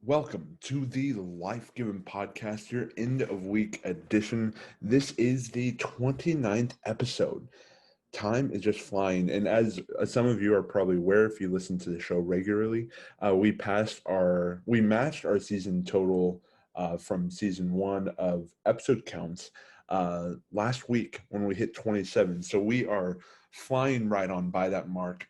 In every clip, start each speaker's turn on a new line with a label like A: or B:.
A: Welcome to the Life Given Podcast, your end of week edition. This is the 29th episode. Time is just flying. And as some of you are probably aware, if you listen to the show regularly, we matched our season total from season one of episode counts last week when we hit 27. So we are flying right on by that mark.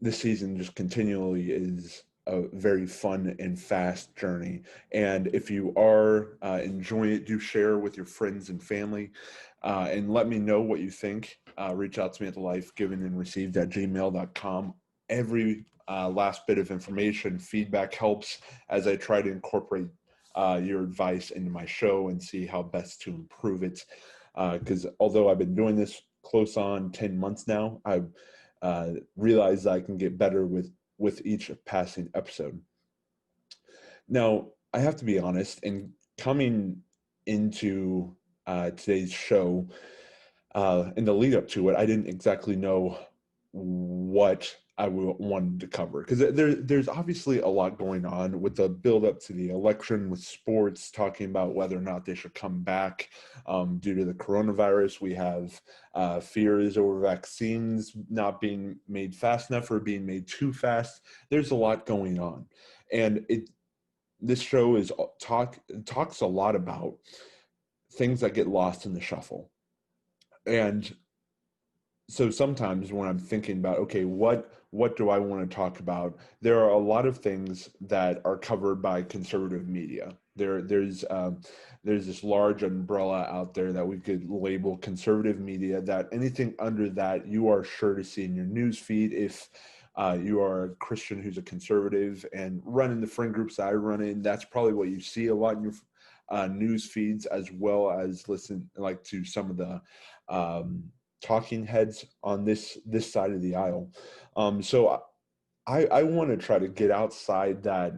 A: This season just continually is a very fun and fast journey. And if you are enjoying it, do share with your friends and family and let me know what you think. Reach out to me at thelifegivenandreceived@gmail.com. Every last bit of information, feedback helps as I try to incorporate your advice into my show and see how best to improve it. Because although I've been doing this close on 10 months now, I've realize I can get better with each passing episode. Now, I have to be honest, in coming into today's show, in the lead up to it, I didn't exactly know what I wanted to cover because there's obviously a lot going on with the build up to the election, with sports talking about whether or not they should come back due to the coronavirus. We have fears over vaccines not being made fast enough or being made too fast. There's a lot going on, and this show talks a lot about things that get lost in the shuffle. And so sometimes when I'm thinking about, okay, what do I want to talk about? There are a lot of things that are covered by conservative media. There's this large umbrella out there that we could label conservative media, that anything under that you are sure to see in your news feed if you are a Christian who's a conservative and running the friend groups that I run in. That's probably what you see a lot in your news feeds, as well as listen like to some of the talking heads on this side of the aisle. So I want to try to get outside that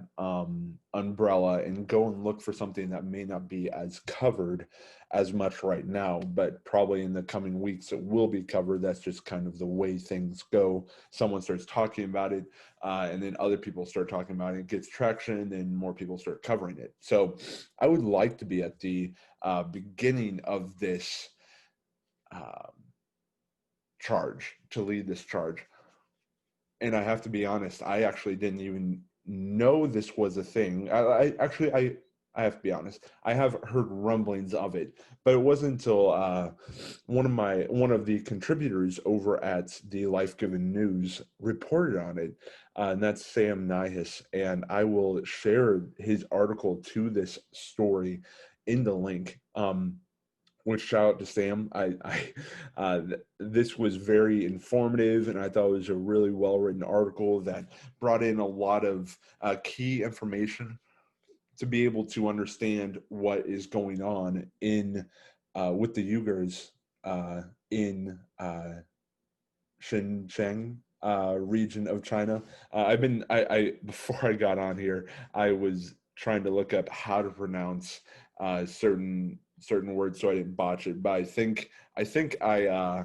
A: umbrella and go and look for something that may not be as covered as much right now, but probably in the coming weeks it will be covered. That's just kind of the way things go. Someone starts talking about it, and then other people start talking about it. It gets traction, and then more people start covering it. So I would like to be at the beginning of this charge, to lead this charge. And I have to be honest, I actually didn't even know this was a thing. I have to be honest, I have heard rumblings of it, but it wasn't until one of the contributors over at the Life Given News reported on it, and that's Sam Nihis, and I will share his article to this story in the link. Which, shout out to Sam. This was very informative, and I thought it was a really well-written article that brought in a lot of key information to be able to understand what is going on in with the Uyghurs in Xinjiang region of China. I before I got on here, I was trying to look up how to pronounce certain words so I didn't botch it. But I think I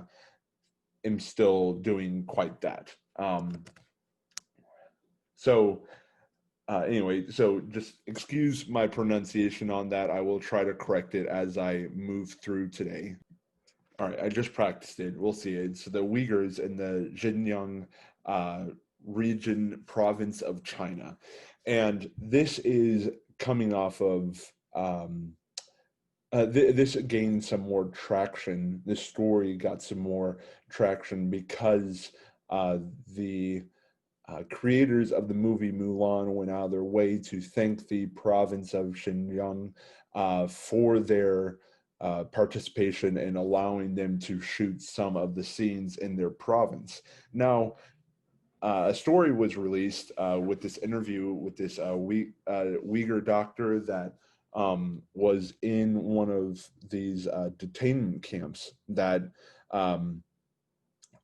A: am still doing quite that. Anyway, so just excuse my pronunciation on that. I will try to correct it as I move through today. All right, I just practiced it. We'll see. It's the Uyghurs in the Xinjiang region, province of China. And this is coming off of this gained some more traction. This story got some more traction because the creators of the movie Mulan went out of their way to thank the province of Xinjiang for their participation in allowing them to shoot some of the scenes in their province. Now, a story was released with this interview with this Uighur doctor that was in one of these detainment camps there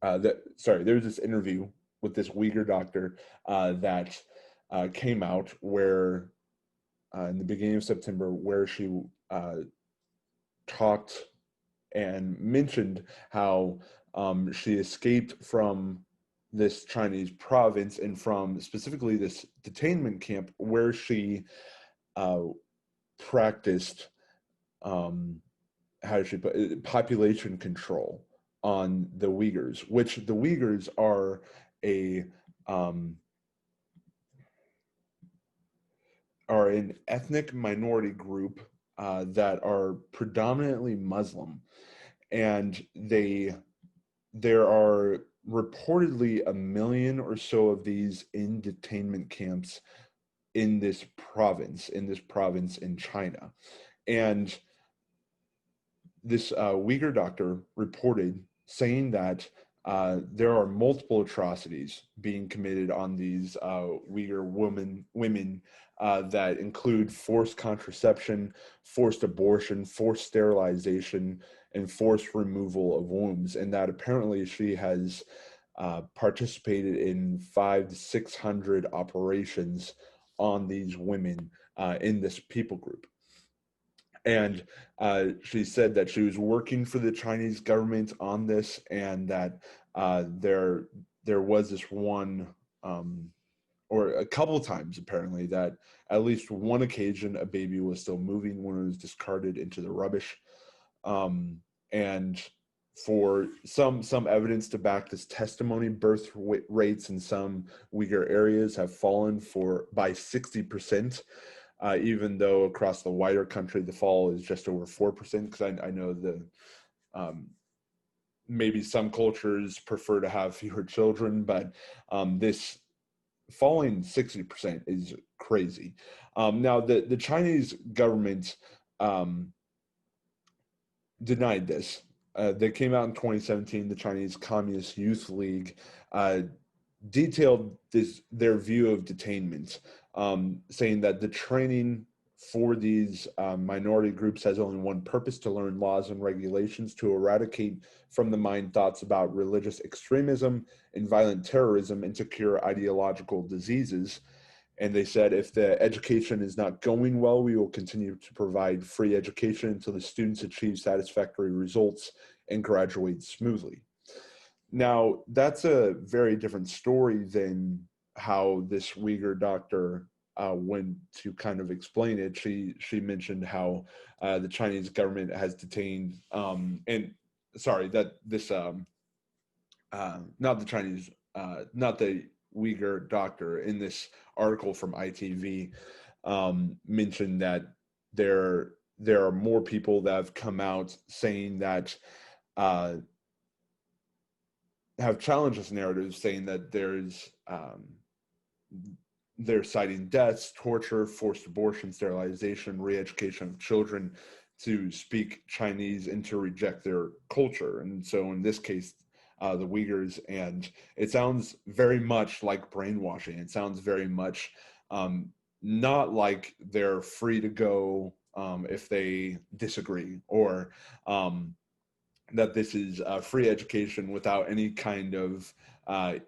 A: was this interview with this Uighur doctor that came out where in the beginning of September, where she talked and mentioned how she escaped from this Chinese province and from specifically this detainment camp where she practiced how should put it, population control on the Uyghurs, which the Uyghurs are a are an ethnic minority group that are predominantly Muslim, and there are reportedly 1 million or so of these in detainment camps in this province in China. And this Uyghur doctor reported saying that there are multiple atrocities being committed on these Uyghur women that include forced contraception, forced abortion, forced sterilization, and forced removal of wombs, and that apparently she has participated in 500 to 600 operations on these women in this people group. And she said that she was working for the Chinese government on this, and that there was this one, or a couple of times apparently, that at least one occasion a baby was still moving when it was discarded into the rubbish. And for some evidence to back this testimony, birth rates in some Uyghur areas have fallen by 60%. Even though across the wider country the fall is just over 4%, because I know maybe some cultures prefer to have fewer children, but this falling 60% is crazy. Now the Chinese government denied this. They came out in 2017. The Chinese Communist Youth League detailed their view of detainment, saying that the training for these minority groups has only one purpose: to learn laws and regulations to eradicate from the mind thoughts about religious extremism and violent terrorism, and to cure ideological diseases. And they said, if the education is not going well, we will continue to provide free education until the students achieve satisfactory results and graduate smoothly. Now, that's a very different story than how this Uyghur doctor went to kind of explain it. She mentioned how the Chinese government has detained, that this, not the Chinese, not the Uyghur doctor in this article from ITV mentioned that there are more people that have come out saying that have challenged this narrative, saying that they're citing deaths, torture, forced abortion, sterilization, re-education of children to speak Chinese and to reject their culture. And so in this case, the Uyghurs, and it sounds very much like brainwashing. It sounds very much not like they're free to go if they disagree, or that this is free education without any kind of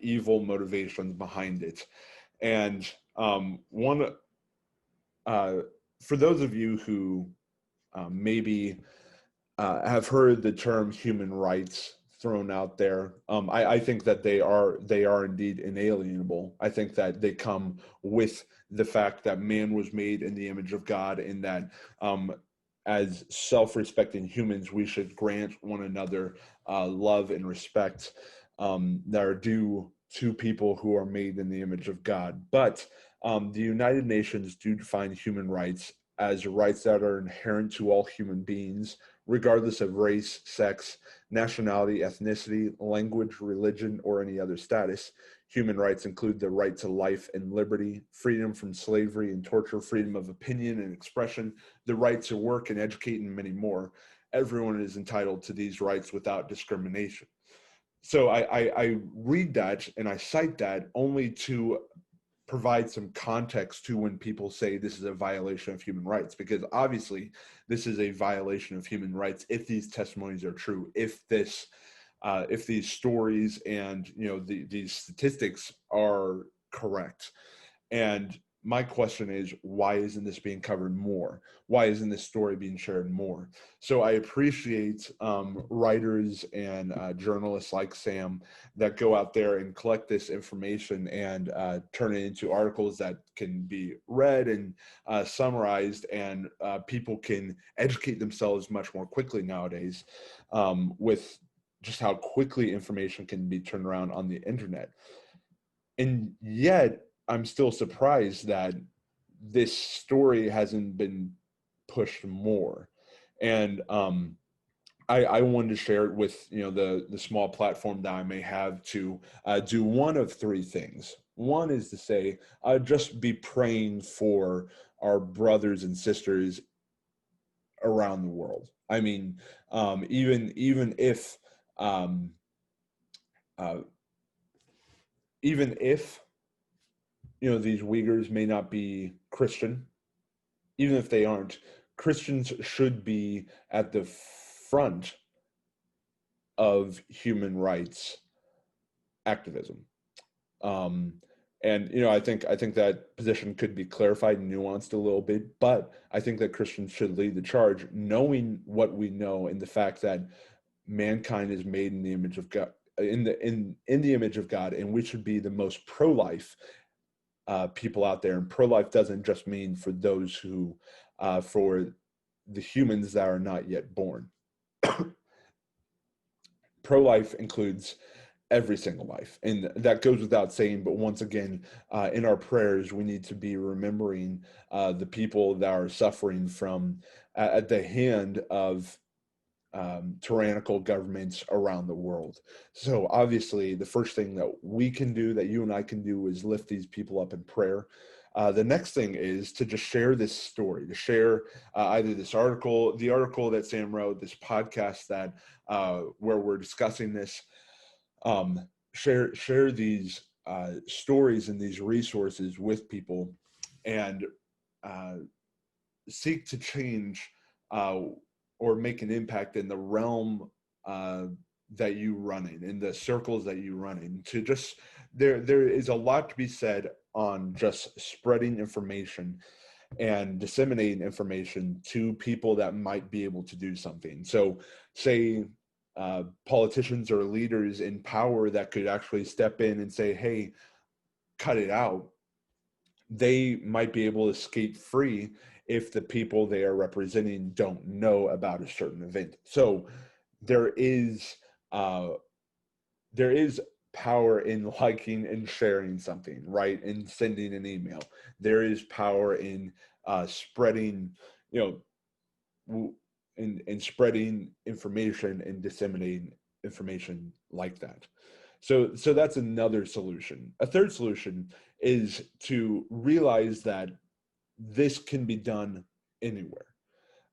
A: evil motivations behind it. And for those of you who maybe have heard the term human rights thrown out there, I think that they are indeed inalienable. I think that they come with the fact that man was made in the image of God, and that as self-respecting humans, we should grant one another love and respect that are due to people who are made in the image of God. But the United Nations do define human rights as rights that are inherent to all human beings, regardless of race, sex, nationality, ethnicity, language, religion, or any other status. Human rights include the right to life and liberty, freedom from slavery and torture, freedom of opinion and expression, the right to work and educate, and many more. Everyone is entitled to these rights without discrimination. So I read that and I cite that only to provide some context to when people say this is a violation of human rights, because obviously this is a violation of human rights if these testimonies are true, if these stories and these statistics are correct. And my question is, why isn't this being covered more? Why isn't this story being shared more? So I appreciate writers and journalists like Sam that go out there and collect this information and turn it into articles that can be read and summarized, and people can educate themselves much more quickly nowadays with just how quickly information can be turned around on the internet. And yet, I'm still surprised that this story hasn't been pushed more. And I wanted to share it with the small platform that I may have to do one of three things. One is to say, just be praying for our brothers and sisters around the world. I mean, even if um, uh, even if these Uyghurs may not be Christian, even if they aren't, Christians should be at the front of human rights activism. Um, and I think that position could be clarified and nuanced a little bit, but I think that Christians should lead the charge, knowing what we know and the fact that mankind is made in the image of God, in the image of God, and we should be the most pro-life people out there. And pro-life doesn't just mean for those who, for the humans that are not yet born. Pro-life includes every single life, and that goes without saying. But once again, in our prayers, we need to be remembering the people that are suffering from at the hand of tyrannical governments around the world. So obviously, the first thing that we can do, that you and I can do, is lift these people up in prayer. The next thing is to just share this story, to share either this article, the article that Sam wrote, this podcast that where we're discussing this. Share these stories and these resources with people, and seek to change or make an impact in the realm that you run in the circles that you run in. To just there is a lot to be said on just spreading information and disseminating information to people that might be able to do something. So say politicians or leaders in power that could actually step in and say, hey, cut it out, they might be able to skate free if the people they are representing don't know about a certain event. So there is power in liking and sharing something, right? And sending an email. There is power in spreading, in spreading information and disseminating information like that. So that's another solution. A third solution is to realize that this can be done anywhere.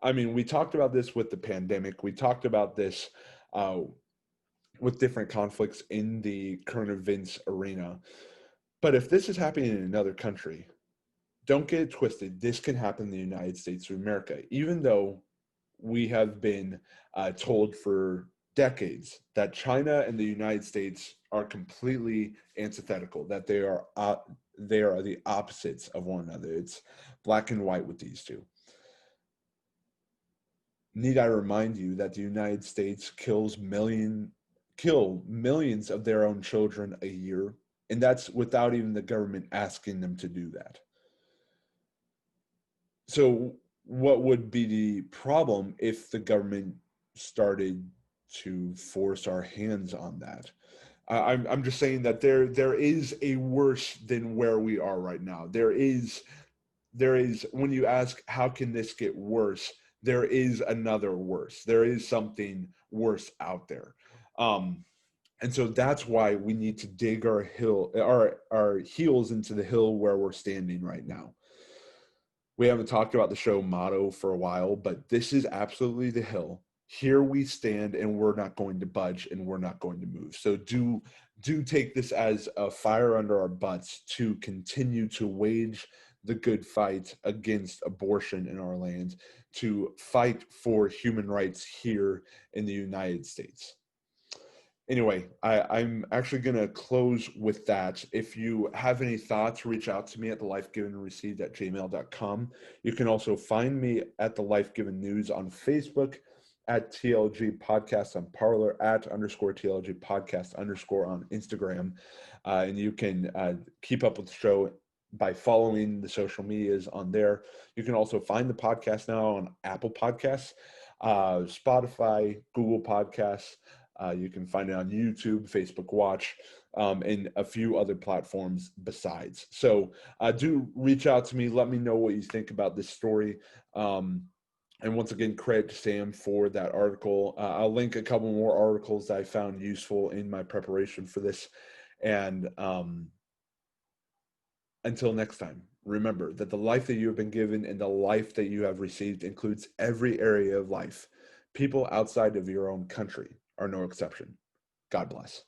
A: I mean, we talked about this with the pandemic. We talked about this with different conflicts in the current events arena. But if this is happening in another country, don't get it twisted. This can happen in the United States of America, even though we have been told for decades that China and the United States are completely antithetical, that they are the opposites of one another. It's black and white with these two. Need I remind you that the United States kill millions of their own children a year, and that's without even the government asking them to do that. So what would be the problem if the government started to force our hands on that? I'm just saying that there is a worse than where we are right now. There is, when you ask how can this get worse, there is another worse. There is something worse out there. And so that's why we need to dig our heels into the hill where we're standing right now. We haven't talked about the show motto for a while, but this is absolutely the hill. Here we stand, and we're not going to budge, and we're not going to move. So do take this as a fire under our butts to continue to wage the good fight against abortion in our land, to fight for human rights here in the United States. Anyway, I'm actually going to close with that. If you have any thoughts, reach out to me at thelifegivenreceived@gmail.com. You can also find me at the Life Given News on Facebook, at TLG Podcast on Parler, at _ TLG Podcast _ on Instagram. And you can keep up with the show by following the social medias on there. You can also find the podcast now on Apple Podcasts, Spotify, Google Podcasts. You can find it on YouTube, Facebook Watch, and a few other platforms besides. So do reach out to me. Let me know what you think about this story. And once again, credit to Sam for that article. I'll link a couple more articles that I found useful in my preparation for this. And until next time, remember that the life that you have been given and the life that you have received includes every area of life. People outside of your own country are no exception. God bless.